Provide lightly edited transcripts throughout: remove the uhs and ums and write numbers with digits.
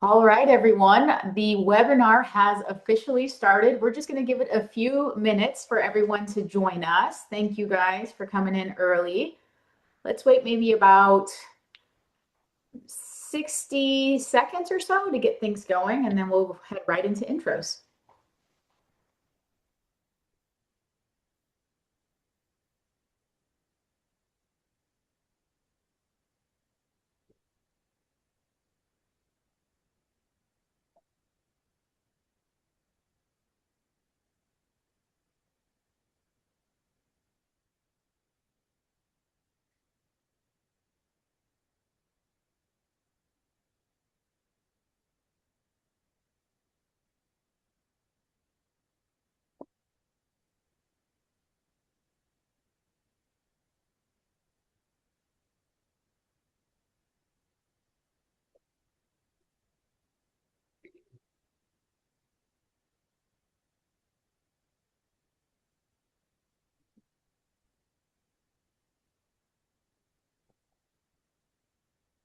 All right, everyone. The webinar has officially started. We're just going to give it a few minutes for everyone to join us. Thank you guys for coming in early. Let's wait maybe about 60 seconds or so to get things going, and then we'll head right into intros.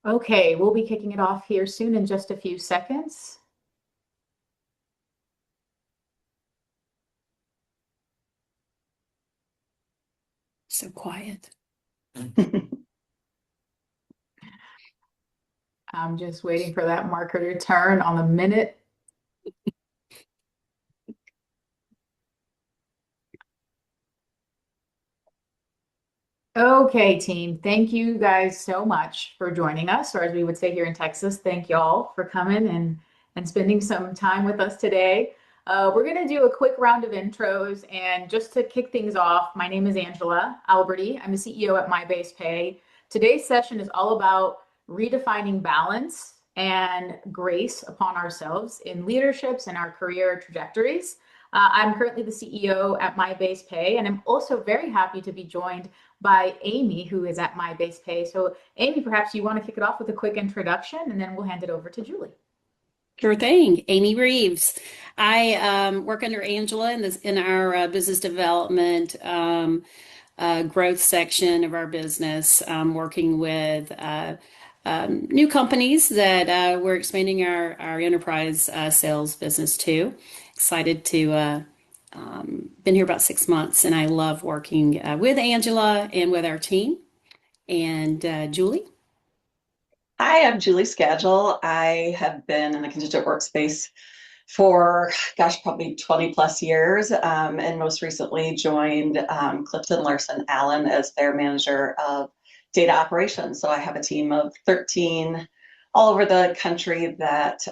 Okay, we'll be kicking it off here soon in just a few seconds. So quiet. I'm just waiting for that marker to turn on the minute. Okay, team. Thank you guys so much for joining us, or as we would say here in Texas, thank y'all for coming and spending some time with us today. We're going to do a quick round of intros, and just to kick things off, my name is Angela Alberti. I'm the CEO at My Base Pay. Today's session is all about redefining balance and grace upon ourselves in leaderships and our career trajectories. I'm currently the CEO at My Base Pay, and I'm also very happy to be joined by Amy, who is at My Base Pay. So, Amy, perhaps you want to kick it off with a quick introduction, and then we'll hand it over to Julie. Sure thing. Amy Reeves. I work under Angela in our business development growth section of our business, working with new companies that we're expanding our enterprise sales business to. Excited to been here about 6 months, and I love working with Angela and with our team. And Julie. Hi, I'm Julie Scagel. I have been in the contingent workspace for, gosh, probably 20 plus years, and most recently joined Clifton Larson Allen as their manager of data operations. So I have a team of 13 all over the country that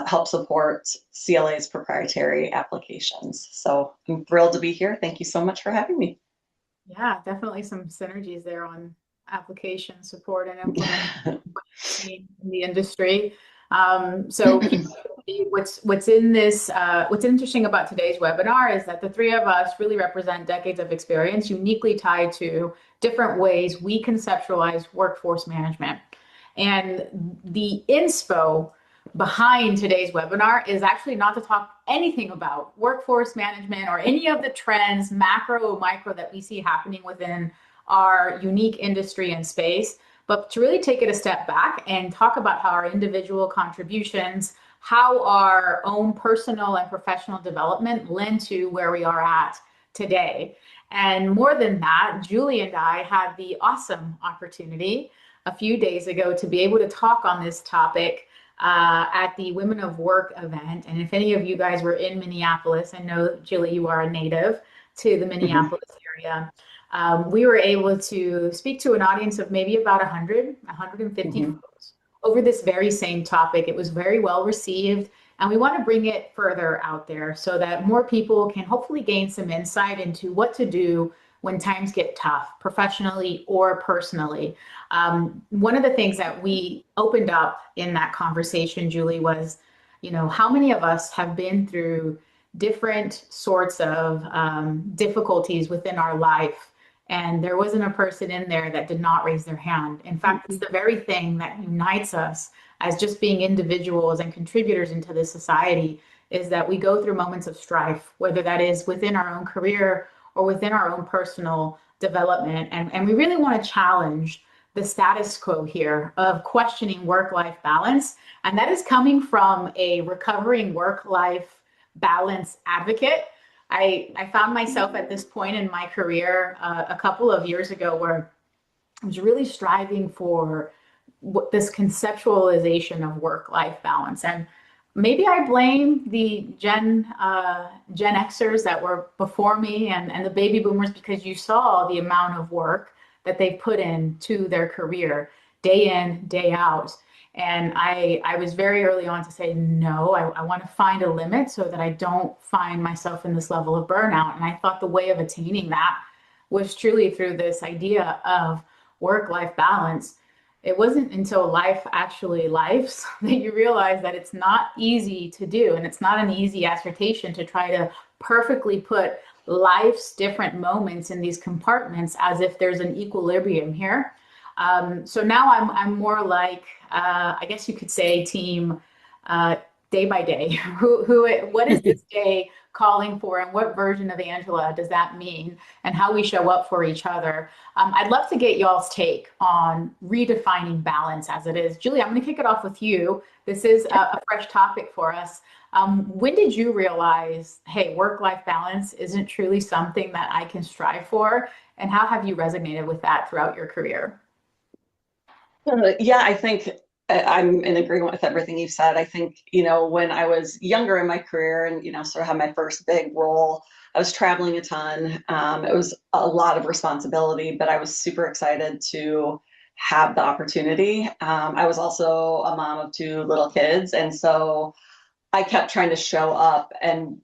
help support CLA's proprietary applications. So I'm thrilled to be here. Thank you so much for having me. Yeah, definitely some synergies there on application support and implementation in the industry. So what's in this, what's interesting about today's webinar is that the three of us really represent decades of experience uniquely tied to different ways we conceptualize workforce management. And the inspo behind today's webinar is actually not to talk anything about workforce management or any of the trends, macro or micro, that we see happening within our unique industry and space, but to really take it a step back and talk about how our individual contributions, how our own personal and professional development lend to where we are at today. And more than that, Julie and I had the awesome opportunity a few days ago to be able to talk on this topic at the Women of Work event. And if any of you guys were in Minneapolis, I know, Julie, you are a native to the Minneapolis area. We were able to speak to an audience of maybe about 100, 150 folks over this very same topic. It was very well received, and we want to bring it further out there so that more people can hopefully gain some insight into what to do when times get tough, professionally or personally. One of the things that we opened up in that conversation, Julie, was, how many of us have been through different sorts of difficulties within our life, and there wasn't a person in there that did not raise their hand. In fact, it's the very thing that unites us as just being individuals and contributors into this society, is that we go through moments of strife, whether that is within our own career or within our own personal development. And we really want to challenge the status quo here of questioning work-life balance. And that is coming from a recovering work-life balance advocate. I found myself at this point in my career a couple of years ago where I was really striving for this conceptualization of work-life balance. And maybe I blame the Gen Xers that were before me and the baby boomers because you saw the amount of work that they put into their career day in, day out. And I was very early on to say, no, I want to find a limit so that I don't find myself in this level of burnout. And I thought the way of attaining that was truly through this idea of work-life balance. It wasn't until life actually lives that you realize that it's not easy to do. And it's not an easy assertion to try to perfectly put life's different moments in these compartments as if there's an equilibrium here. So now I'm more like, I guess you could say team day by day. What is this day calling for, and what version of Angela does that mean, and how we show up for each other? I'd love to get y'all's take on redefining balance as it is. Julie, I'm going to kick it off with you. This is a fresh topic for us. When did you realize, hey, work-life balance isn't truly something that I can strive for? And how have you resonated with that throughout your career? Yeah, I think I'm in agreement with everything you've said. I think, when I was younger in my career and, sort of had my first big role, I was traveling a ton. It was a lot of responsibility, but I was super excited to have the opportunity. I was also a mom of two little kids. And so I kept trying to show up. And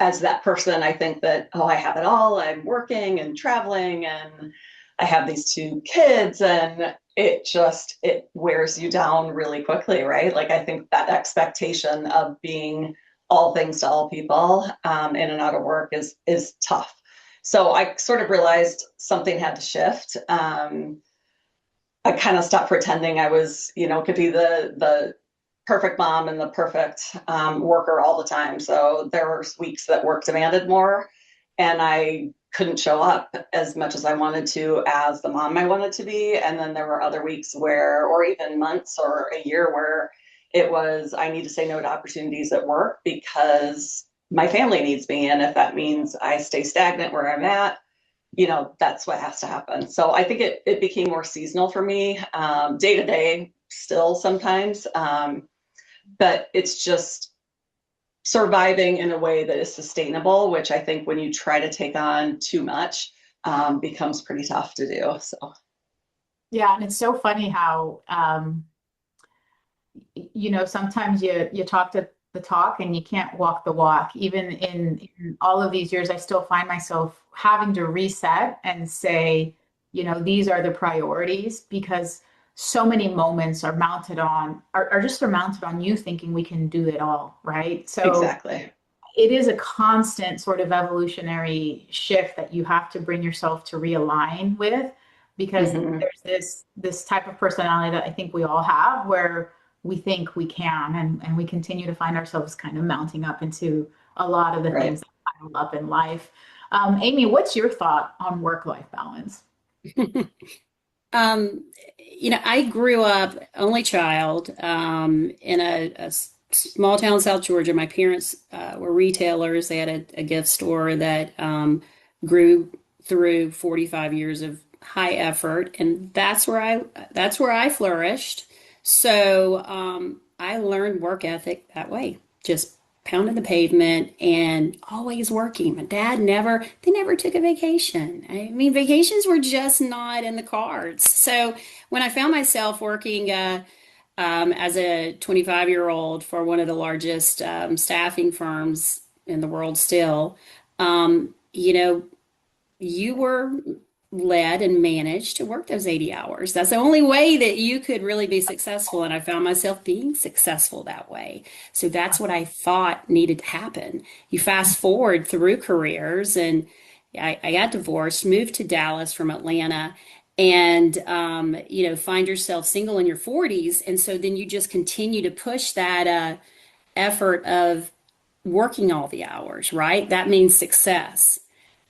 as that person, I think that, oh, I have it all. I'm working and traveling and I have these two kids, and it wears you down really quickly, right? Like I think that expectation of being all things to all people in and out of work is tough. So I sort of realized something had to shift. I kind of stopped pretending I was, could be the perfect mom and the perfect worker all the time. So there were weeks that work demanded more, and I couldn't show up as much as I wanted to as the mom I wanted to be. And then there were other weeks where, or even months or a year where it was, I need to say no to opportunities at work because my family needs me. And if that means I stay stagnant where I'm at, that's what has to happen. So I think it became more seasonal for me, day to day still sometimes. But it's just surviving in a way that is sustainable, which I think when you try to take on too much, becomes pretty tough to do. So, Yeah, and it's so funny how sometimes you talk the talk and you can't walk the walk. Even in all of these years, I still find myself having to reset and say, these are the priorities because so many moments are mounted on are mounted on you thinking we can do it all, right? So exactly. it is a constant sort of evolutionary shift that you have to bring yourself to realign with because Hmm. there's this type of personality that I think we all have where we think we can and we continue to find ourselves kind of mounting up into a lot of the Right. things that pile up in life. Amy, what's your thought on work-life balance? Um, I grew up only child in a small town, South Georgia. My parents were retailers. They had a gift store that grew through 45 years of high effort, and that's where I flourished. So I learned work ethic that way, just pounding the pavement and always working. My dad they never took a vacation. I mean, vacations were just not in the cards. So when I found myself working as a 25-year-old for one of the largest staffing firms in the world still, you were led and managed to work those 80 hours. That's the only way that you could really be successful. And I found myself being successful that way. So that's what I thought needed to happen. You fast forward through careers, and I got divorced, moved to Dallas from Atlanta, and find yourself single in your 40s. And so then you just continue to push that effort of working all the hours, right? That means success.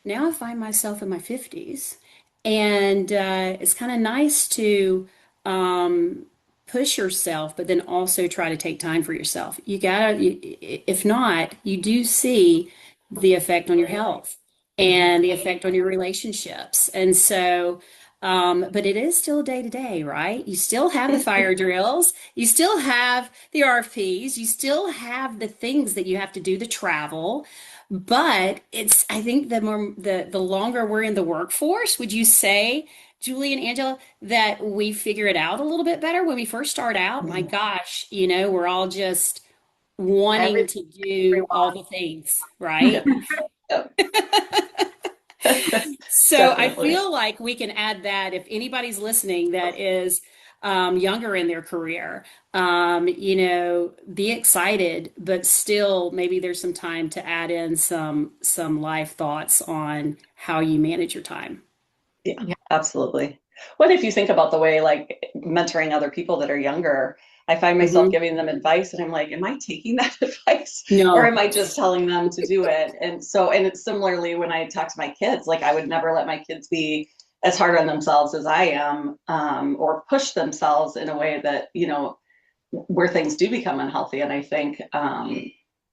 Now I find myself in my 50s And it's kind of nice to um, push yourself, but then also try to take time for yourself. If not, you do see the effect on your health Mhm. and the effect on your relationships. And so, but it is still day to day, right? You still have the fire drills, you still have the RFPs, you still have the things that you have to do to travel. But I think the longer we're in the workforce, would you say, Julie and Angela, that we figure it out a little bit better when we first start out? My gosh, we're all just wanting to do all Everyone. the things, right? Yep. So I Definitely. feel like we can add that if anybody's listening that is younger in their career, be excited, but still maybe there's some time to add in some life thoughts on how you manage your time. Yeah, Yeah. absolutely. What if you think about the way like mentoring other people that are younger? I find myself Hmm. giving them advice and I'm like, am I taking that advice or No. am I just telling them to do it? And it's similarly when I talk to my kids, like I would never let my kids be as hard on themselves as I am, or push themselves in a way that, where things do become unhealthy. And I think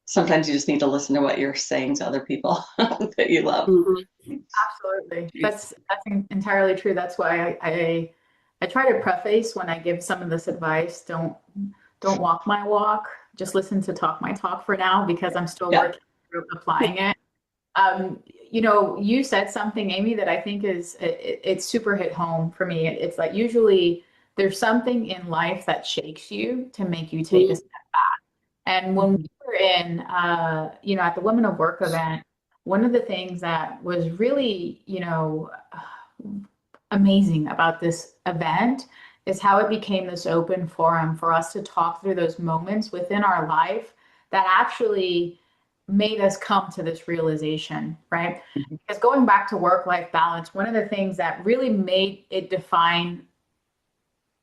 sometimes you just need to listen to what you're saying to other people that you love. Hmm. Absolutely. That's entirely true. That's why I try to preface when I give some of this advice, don't walk my walk. Just listen to talk my talk for now because I'm still Yeah. working through applying it. You said something, Amy, that I think it's super hit home for me. It's like usually there's something in life that shakes you to make you take a step. And when we Mhm. were in, at the Women of Work event, one of the things that was really, amazing about this event is how it became this open forum for us to talk through those moments within our life that actually made us come to this realization, right? Because going back to work-life balance, one of the things that really made it defined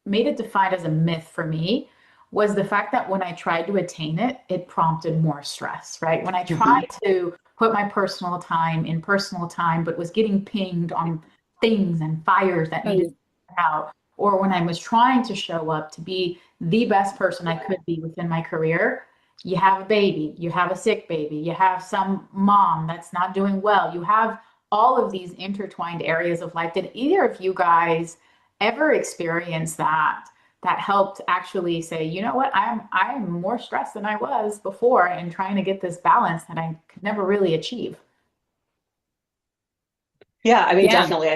as a myth for me was the fact that when I tried to attain it, it prompted more stress, right? When I tried Mhm. to put my personal time in personal time, but was getting pinged on things and fires that needed to Oh, be put out, or when I was trying to show up to be the best person I could be within my career, you have a baby, you have a sick baby, you have some mom that's not doing well, you have all of these intertwined areas of life. Did either of you guys ever experienced that helped actually say, you know what, I'm more stressed than I was before and trying to get this balance that I could never really achieve? Yeah, I mean, yeah. definitely.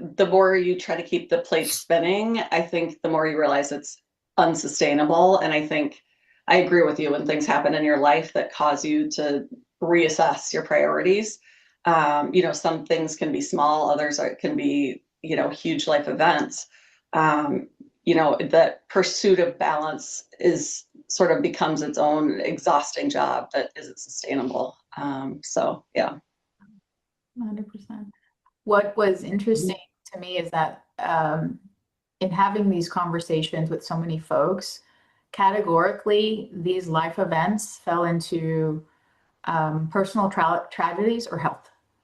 The more you try to keep the plate spinning, I think the more you realize it's unsustainable. And I think I agree with you when things happen in your life that cause you to reassess your priorities. Some things can be small, can be, huge life events. Um, the pursuit of balance is sort of becomes its own exhausting job that isn't sustainable. So yeah. 100%. What was interesting to me is that in having these conversations with so many folks, categorically, these life events fell into personal tragedies or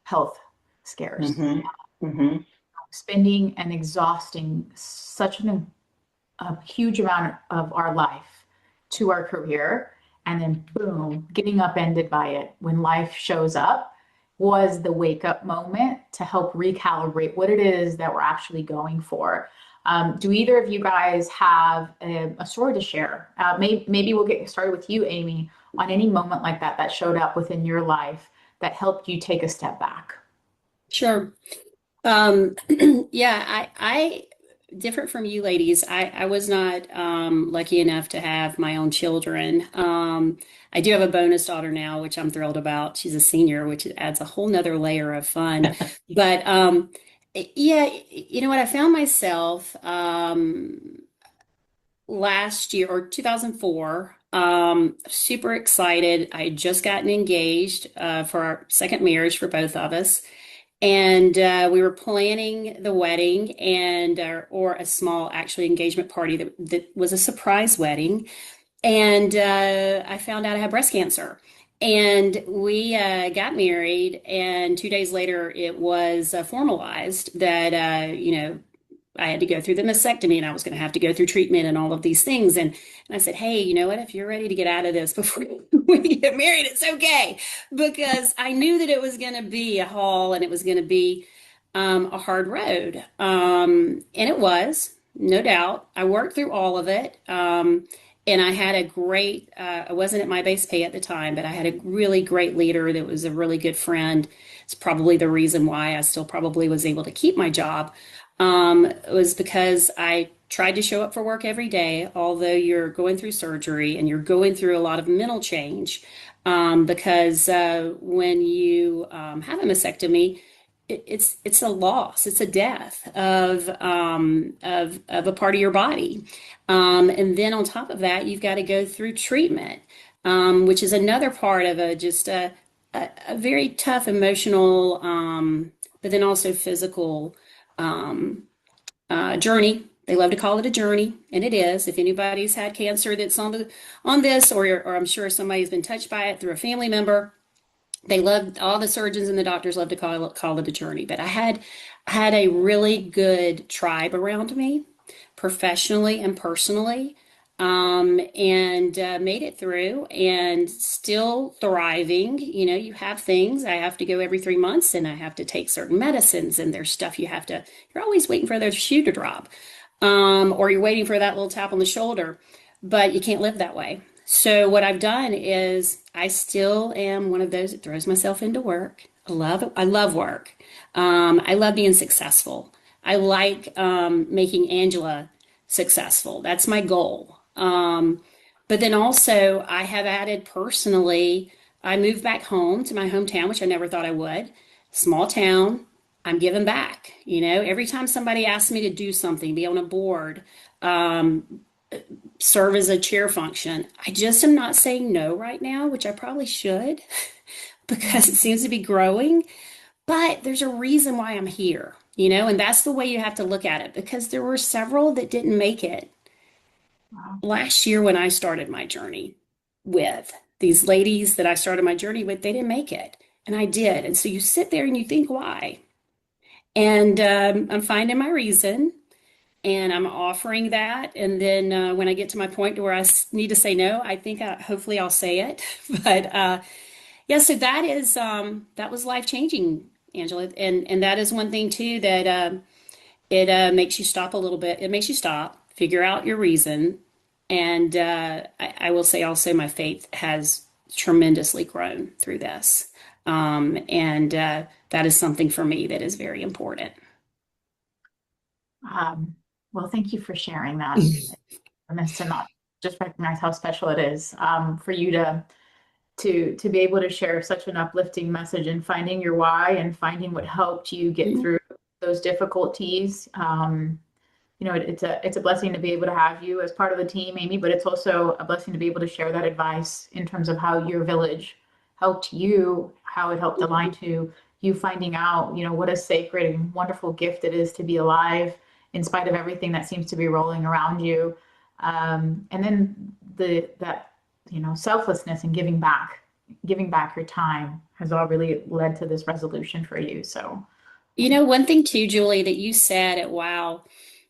health scares, Hmm. Hmm. spending and exhausting a huge amount of our life to our career, and then boom, getting upended by it when life shows up was the wake up moment to help recalibrate what it is that we're actually going for. Do either of you guys have a story to share? Maybe we'll get started with you, Amy, on any moment like that that showed up within your life that helped you take a step back. Sure. Yeah, different from you ladies, I was not lucky enough to have my own children. I do have a bonus daughter now, which I'm thrilled about. She's a senior, which adds a whole nother layer of fun. But yeah, you know what? I found myself last year or 2004, super excited. I had just gotten engaged for our second marriage for both of us. And we were planning the wedding or a small actually engagement party that was a surprise wedding. And I found out I had breast cancer. And we got married, and 2 days later, it was formalized that, I had to go through the mastectomy and I was going to have to go through treatment and all of these things. And I said, hey, you know what? If you're ready to get out of this before we get married, it's okay. Because I knew that it was going to be a haul and it was going to be a hard road. And it was, no doubt. I worked through all of it. And I had a great, I wasn't at my base pay at the time, but I had a really great leader that was a really good friend. It's probably the reason why I still probably was able to keep my job. Was because I tried to show up for work every day, although you're going through surgery and you're going through a lot of mental change. Because when you have a mastectomy, it's a loss, it's a death of a part of your body, and then on top of that, you've got to go through treatment, which is another part of a very tough emotional, but then also physical journey. They love to call it a journey, and it is. If anybody's had cancer that's on this, or I'm sure somebody's been touched by it through a family member, they love all the surgeons and the doctors love to call it a journey. But I had a really good tribe around me, professionally and personally, and made it through and still thriving. You know, you have things. I have to go every 3 months and I have to take certain medicines, and there's stuff you're always waiting for the shoe to drop, or you're waiting for that little tap on the shoulder, but you can't live that way. So what I've done is I still am one of those that throws myself into work. I love work. I love being successful. I like making Angela successful. That's my goal. But then also, I have added personally, I moved back home to my hometown, which I never thought I would. Small town. I'm giving back. You know, every time somebody asks me to do something, be on a board, serve as a chair function, I just am not saying no right now, which I probably should because it seems to be growing. But there's a reason why I'm here, and that's the way you have to look at it, because there were several that didn't make it Wow. last year when I started my journey with these ladies that I started my journey with. They didn't make it, and I did. And so you sit there and you think, why? And I'm finding my reason, and I'm offering that. And then when I get to my point to where need to say no, I think hopefully I'll say it. But yeah, so that was life changing, Angela, and that is one thing too that it makes you stop a little bit. It makes you stop, figure out your reason, and I will say also my faith has tremendously grown through this, and that is something for me that is very important. Um, well, thank you for sharing that. And it's to not just recognize how special it is for you to be able to share such an uplifting message and finding your why and finding what helped you get through those difficulties. It's a blessing to be able to have you as part of the team, Amy, but it's also a blessing to be able to share that advice in terms of how your village helped you, how it helped align to you finding out, what a sacred and wonderful gift it is to be alive in spite of everything that seems to be rolling around you. And then that selflessness and giving back your time has all really led to this resolution for you. So, One thing too, Julie, that you said at Wow,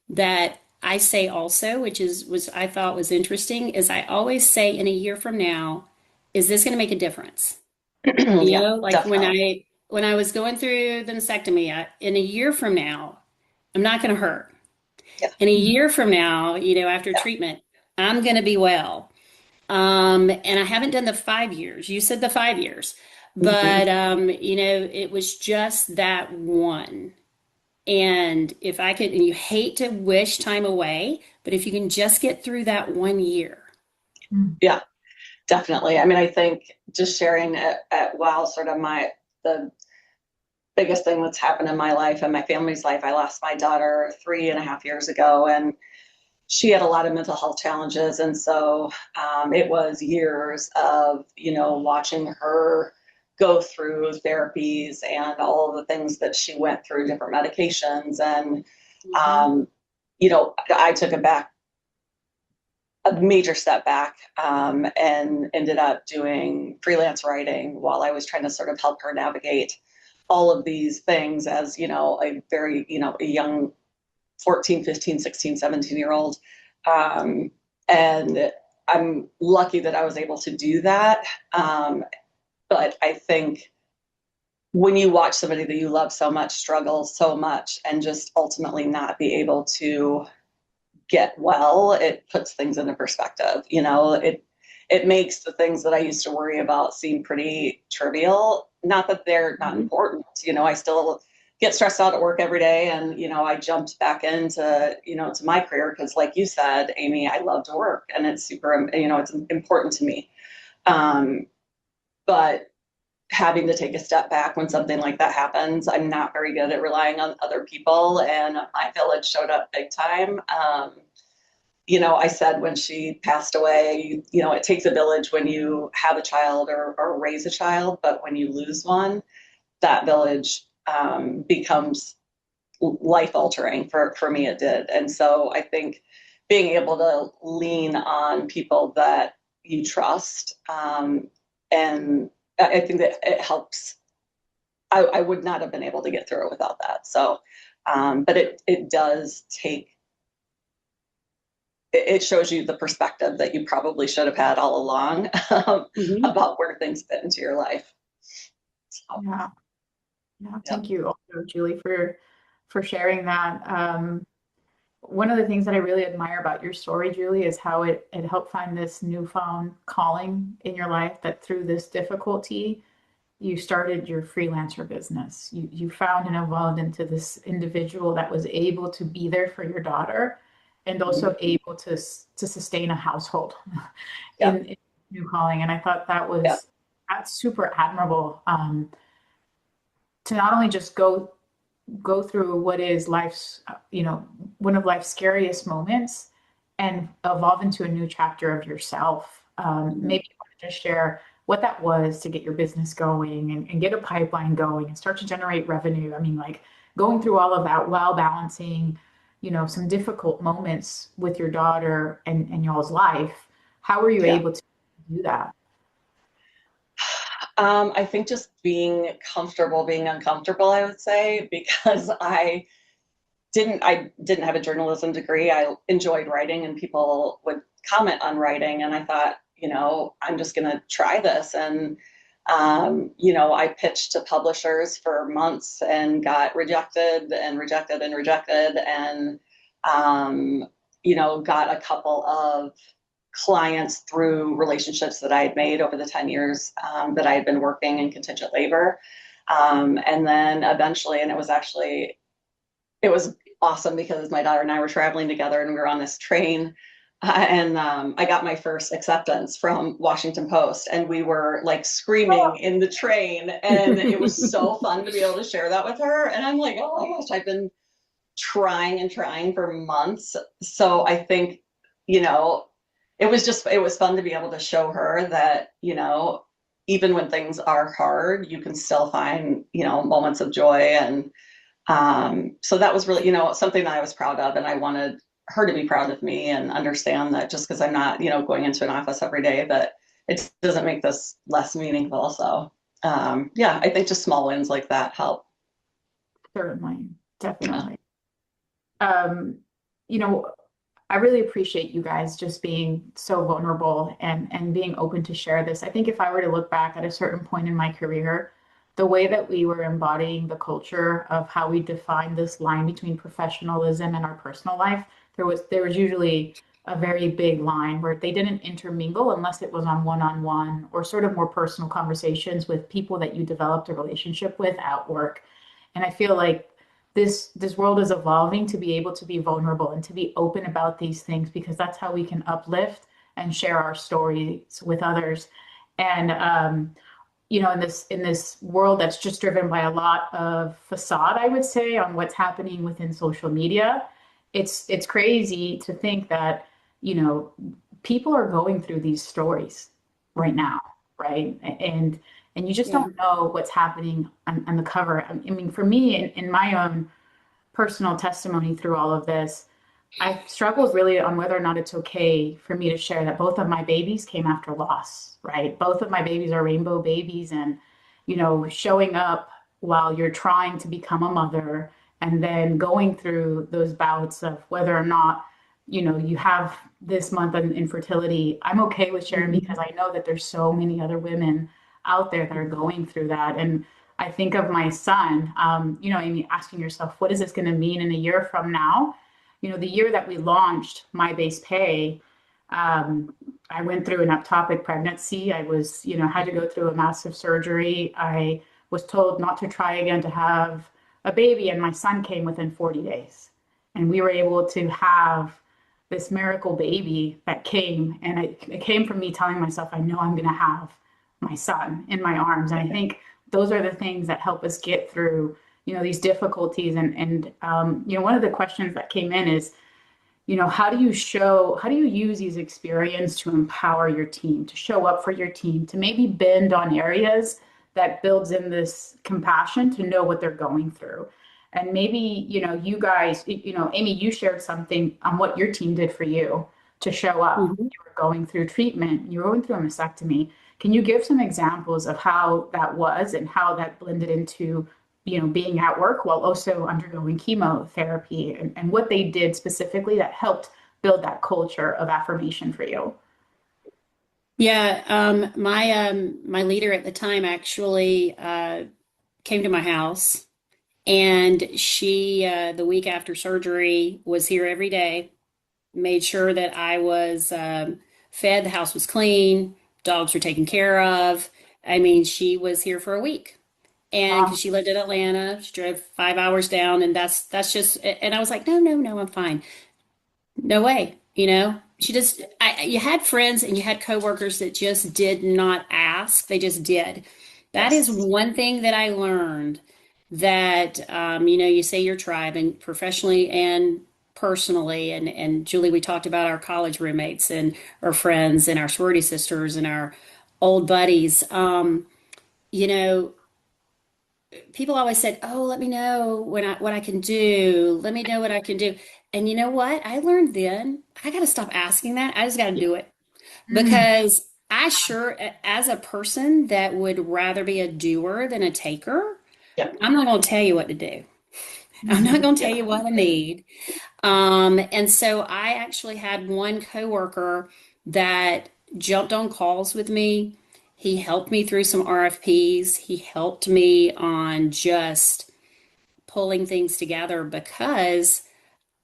that I say also, which was I thought was interesting, is I always say in a year from now, is this going to make a difference? Yeah, Like definitely. when I was going through the mastectomy, in a year from now, I'm not going to hurt. Yeah, In a year from now, after yeah. treatment, I'm going to be well. And I haven't done the 5 years. You said the 5 years, Mhm. but it was just that one. And if I could, and you hate to wish time away, but if you can just get through that 1 year. mm, Yeah, definitely. I mean, I think just sharing at WOW, sort of the biggest thing that's happened in my life and my family's life. I lost my daughter 3.5 years ago, and she had a lot of mental health challenges. And so it was years of, watching her go through therapies and all of the things that she went through, different medications. And, Mhm. I took it back a major step back, and ended up doing freelance writing while I was trying to sort of help her navigate all of these things as, a very, a young 14, 15, 16, 17-year old. Um, and I'm lucky that I was able to do that. But I think when you watch somebody that you love so much struggle so much and just ultimately not be able to get well, it puts things into perspective. It makes the things that I used to worry about seem pretty trivial. Not that they're not Mhm. important. I still get stressed out at work every day, and I jumped back into to my career because, like you said, Amy, I love to work, and it's super. It's important to me. Um, but having to take a step back when something like that happens, I'm not very good at relying on other people, and my village showed up big time. I said when she passed away, it takes a village when you have a child or raise a child, but when you lose one, that village becomes life altering. For me, it did. And so I think being able to lean on people that you trust, and I think that it helps. I would not have been able to get through it without that. So, but it does take, it shows you the perspective that you probably should have had all along, Mhm. about where things fit into your life. So, Yeah. Yeah. yeah. Thank you also, Julie, for sharing that. One of the things that I really admire about your story, Julie, is how it helped find this newfound calling in your life, that through this difficulty, you started your freelancer business. You found and evolved into this individual that was able to be there for your daughter and also Mhm. able to sustain a household Yeah. in new calling. And I thought Yeah. that's super admirable, to not only just go through what is life's, one of life's scariest moments and evolve into a new chapter of yourself. Mhm. Maybe you want to just share what that was to get your business going and get a pipeline going and start to generate revenue. I mean, like going through all of that while balancing, some difficult moments with your daughter and y'all's life. How were you Yeah. able to do that? I think just being comfortable being uncomfortable, I would say, because I didn't have a journalism degree. I enjoyed writing and people would comment on writing, and I thought, I'm just going to try this. And I pitched to publishers for months and got rejected and rejected and rejected, and um, got a couple of clients through relationships that I had made over the 10 years, that I had been working in contingent labor. And then eventually, and it was awesome because my daughter and I were traveling together and we were on this train. And I got my first acceptance from Washington Post, and we were like screaming in the train. And it was so fun to be able to share that with her. And I'm like, oh my gosh, I've been trying and trying for months. So I think, you know, it was fun to be able to show her that, even when things are hard, you can still find, moments of joy. And so that was really, something that I was proud of. And I wanted her to be proud of me and understand that just because I'm not, going into an office every day, that it doesn't make this less meaningful. So, yeah, I think just small wins like that help. Certainly, Yeah. definitely. Um, you know, I really appreciate you guys just being so vulnerable and being open to share this. I think if I were to look back at a certain point in my career, the way that we were embodying the culture of how we define this line between professionalism and our personal life, there was usually a very big line where they didn't intermingle unless it was on one-on-one or sort of more personal conversations with people that you developed a relationship with at work. And I feel like this world is evolving to be able to be vulnerable and to be open about these things, because that's how we can uplift and share our stories with others. And in this world that's just driven by a lot of facade, I would say, on what's happening within social media, it's crazy to think that, you know, people are going through these stories right now, right? And you just Yeah. don't know what's happening on the cover. I mean, for me, in my own personal testimony through all of this, I struggled really on whether or not it's okay for me to share that both of my babies came after loss, right? Both of my babies are rainbow babies, and showing up while you're trying to become a mother and then going through those bouts of whether or not, you have this month of infertility. I'm okay with sharing because Mhm. I know that there's so many other women out there that are going through that. And I think of my son, Amy, asking yourself, what is this going to mean in a year from now? The year that we launched My Base Pay, I went through an ectopic pregnancy. I was, had to go through a massive surgery. I was told not to try again to have a baby, and my son came within 40 days. And we were able to have this miracle baby that came, and it came from me telling myself, I know I'm going to have my son in my arms. And I think those are the things that help us get through these difficulties. And one of the questions that came in is, how do you use these experience to empower your team, to show up for your team, to maybe bend on areas that builds in this compassion to know what they're going through. And maybe, you guys, Amy, you shared something on what your team did for you to show up. Mhm. You were going through treatment, you were going through a mastectomy. Can you give some examples of how that was and how that blended into being at work while also undergoing chemotherapy, and what they did specifically that helped build that culture of affirmation for you? Yeah, my leader at the time actually came to my house, and she the week after surgery was here every day, made sure that I was fed, the house was clean, dogs were taken care of. I mean, she was here for a week. And because Um, she lived in Atlanta, she drove 5 hours down, and that's just. And I was like, no, no, no, I'm fine. No way, She just, you had friends and you had coworkers that just did not ask. They just did. That is Yes. one thing that I learned that, you say your tribe and professionally and personally. And Julie, we talked about our college roommates and our friends and our sorority sisters and our old buddies. You know, People always said, "Oh, let me know what I can do. Let me know what I can do." And you know what? I learned then I got to stop asking that. I just got to Yeah. do it mm, because I sure, as a person that would rather be a doer than a taker, Yeah. I'm not going to tell you what to do. I'm not mhm, going to tell Yeah. you what I need. And so I actually had one coworker that jumped on calls with me. He helped me through some RFPs. He helped me on just pulling things together because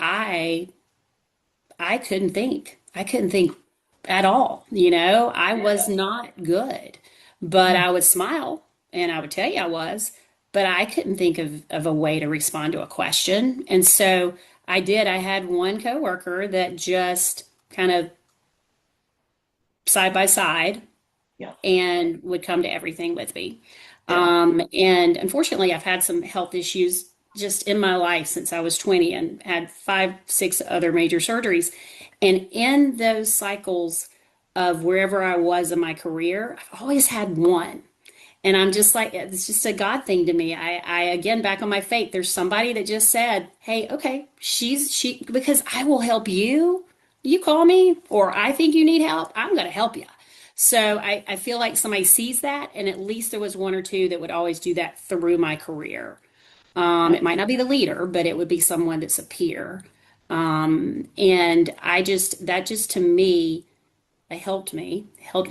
I I couldn't think. I couldn't think at all. I was not good, but mm, I would smile and I would tell you I was, but I couldn't think of a way to respond to a question. And so I did. I had one coworker that just kind of side by side Yeah. and would come to everything with me. Yeah. And unfortunately, I've had some health issues just in my life since I was 20 and had five, six other major surgeries. And in those cycles of wherever I was in my career, I've always had one. And I'm just like, it's just a God thing to me. I again, back on my faith, there's somebody that just said, hey, okay, because I will help you. You call me, or I think you need help, I'm going to help you. So I feel like somebody sees that, and at least there was one or two that would always do that through my career. Yeah. It might not be the leader, but it would be someone that's a peer. And that just to me, it helped me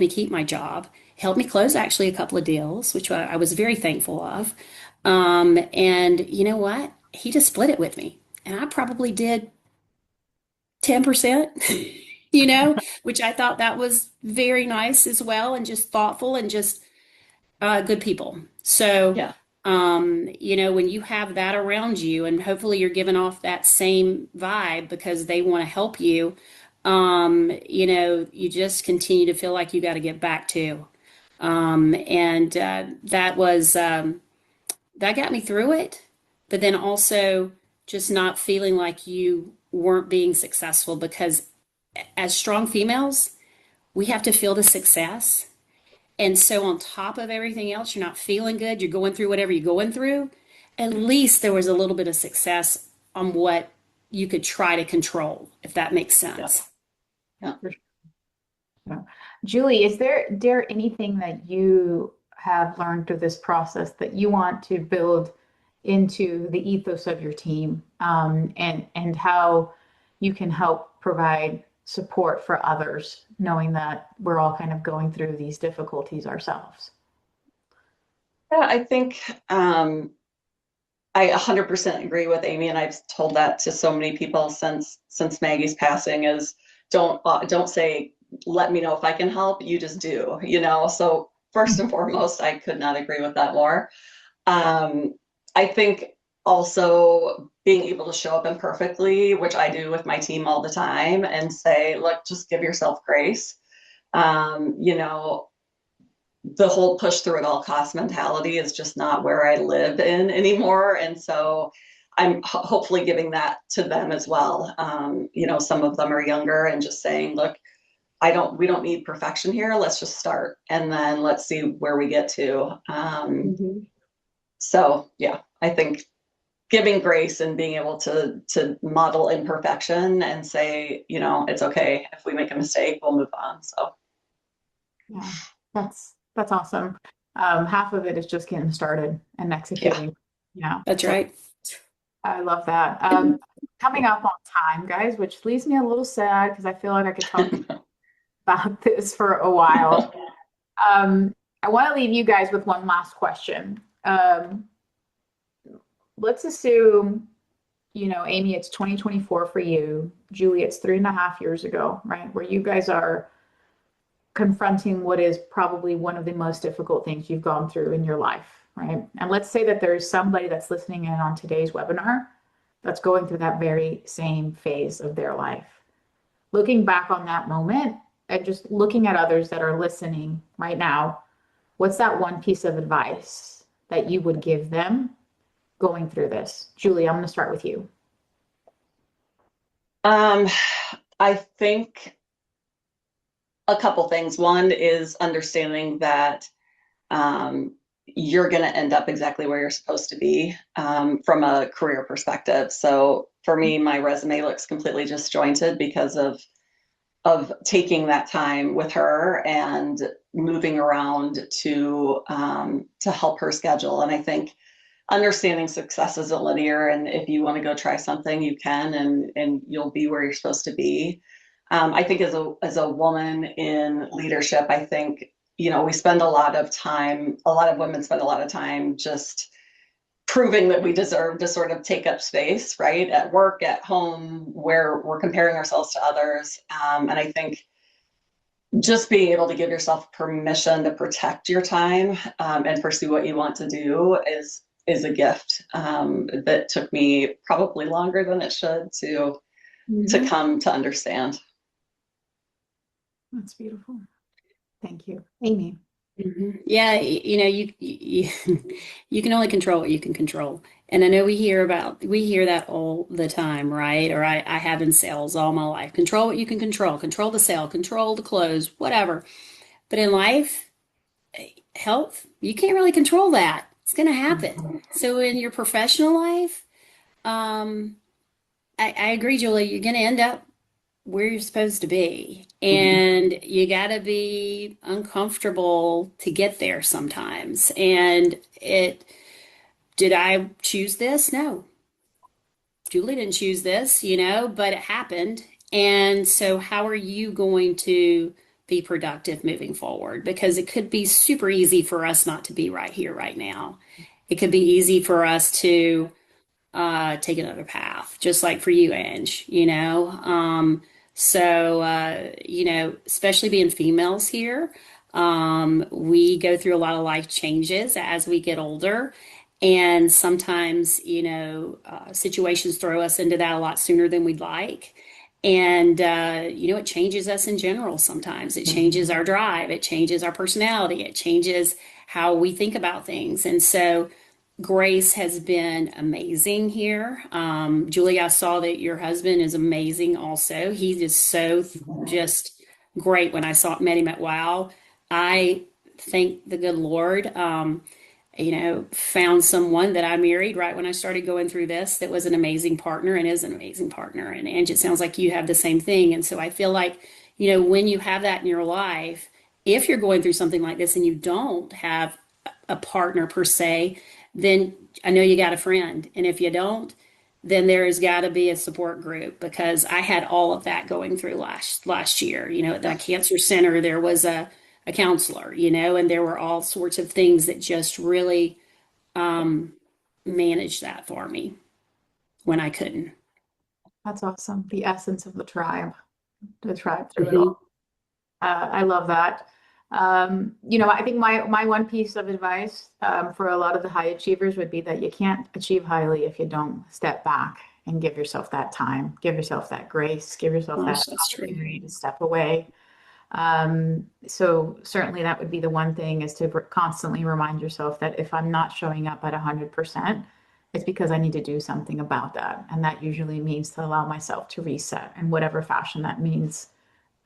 keep my job, helped me close actually a couple of deals, which I was very thankful of. And you know what? He just split it with me. And I probably did 10%, which I thought that was very nice as well, and just thoughtful and just good people. So, Yeah. when you have that around you, and hopefully you're giving off that same vibe because they want to help you, you just continue to feel like you got to get back to. And that got me through it, but then also just not feeling like you weren't being successful because as strong females, we have to feel the success. And so, on top of everything else, you're not feeling good, you're going through whatever you're going through. At least there was a little bit of success on what you could try to control, if that makes Yeah. sense. Yeah. Yeah. Julie, is there anything that you have learned through this process that you want to build into the ethos of your team, and how you can help provide support for others, knowing that we're all kind of going through these difficulties ourselves? Yeah, I think I 100% agree with Amy, and I've told that to so many people since Maggie's passing is don't say, let me know if I can help, you just do, you know. So first and foremost, I could not agree with that more. Um, I think also being able to show up imperfectly, which I do with my team all the time, and say, look, just give yourself grace. You know, the whole push through at all cost mentality is just not where I live in anymore. And so I'm hopefully giving that to them as well. You know, some of them are younger and just saying, look, we don't need perfection here. Let's just start and then let's see where we get to. So yeah, I think giving grace and being able to model imperfection and say, you know, it's okay if we make a mistake, we'll move on. So Yeah, that's awesome. Half of it is just getting started and yeah. executing. Yeah, That's so right. I love that. Coming up on time, guys, which leaves me a little sad because I feel like I could talk about this for a while. I want to leave you guys with one last question. Let's assume, Amy, it's 2024 for you. Julie, it's 3.5 years ago, right? Where you guys are confronting what is probably one of the most difficult things you've gone through in your life, right? And let's say that there's somebody that's listening in on today's webinar that's going through that very same phase of their life. Looking back on that moment and just looking at others that are listening right now, what's that one piece of advice that you would give them going through this? Julie, I'm going to start with you. I think a couple things. One is understanding that you're going to end up exactly where you're supposed to be from a career perspective. So for me, my resume looks completely disjointed because of taking that time with her and moving around to help her schedule. And I think understanding success isn't linear, and if you want to go try something, you can, and you'll be where you're supposed to be. I think as a woman in leadership, I think, you know, we spend a lot of time, a lot of women spend a lot of time just proving that we deserve to sort of take up space, right? At work, at home, where we're comparing ourselves to others. And I think just being able to give yourself permission to protect your time and pursue what you want to do is a gift that took me probably longer than it should to come to understand. That's beautiful. Thank you. Amy. Yeah, you know, you can only control what you can control. And I know we hear that all the time, right? Or I have in sales all my life. Control what you can control the sale, control the close, whatever. But in life, health, you can't really control that. It's going to happen. So in your professional life, um, I agree, Julie, you're going to end up where you're supposed to be. Mhm. And you got to be uncomfortable to get there sometimes. And did I choose this? No. Julie didn't choose this, but it happened. And so, how are you going to be productive moving forward? Because it could be super easy for us not to be right here, right now. It could be easy for us to take another path, just like for you, Ange, especially being females here, we go through a lot of life changes as we get older. And sometimes, situations throw us into that a lot sooner than we'd like. And, it changes us in general sometimes. It changes our drive, it changes our personality, it changes how we think about things. And so, Grace has been amazing here. Julie, I saw that your husband is amazing also. He is so just great when I met him at Wow. I thank the good Lord found someone that I married right when I started going through this that was an amazing partner and is an amazing partner. And Angie, it sounds like you have the same thing. And so I feel like, when you have that in your life, if you're going through something like this and you don't have a partner per se, then I know you got a friend. And if you don't, then there has got to be a support group, because I had all of that going through last year. At the cancer center, there was a counselor, and there were all sorts of things that just really managed that for me when I couldn't. That's awesome. The essence of the tribe through it Mhm. all. I love that. I think my one piece of advice for a lot of the high achievers would be that you can't achieve highly if you don't step back and give yourself that time, give yourself that grace, give yourself that Gosh, that's true. opportunity to step away. So certainly that would be the one thing, is to constantly remind yourself that if I'm not showing up at 100%, it's because I need to do something about that. And that usually means to allow myself to reset in whatever fashion that means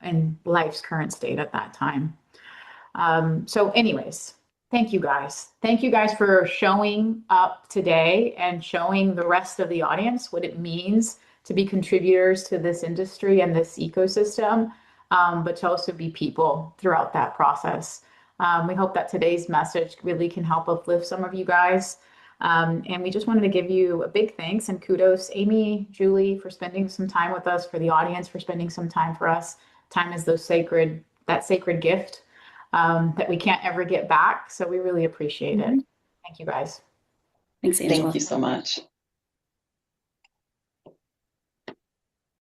in life's current state at that time. So anyways, thank you guys. Thank you guys for showing up today and showing the rest of the audience what it means to be contributors to this industry and this ecosystem, but to also be people throughout that process. We hope that today's message really can help uplift some of you guys. And we just wanted to give you a big thanks and kudos, Amy, Julie, for spending some time with us, for the audience, for spending some time for us. Time is that sacred gift that we can't ever get back. So we really appreciate it. Mhm. Thank you guys. Thanks, Thank Angela. you so much.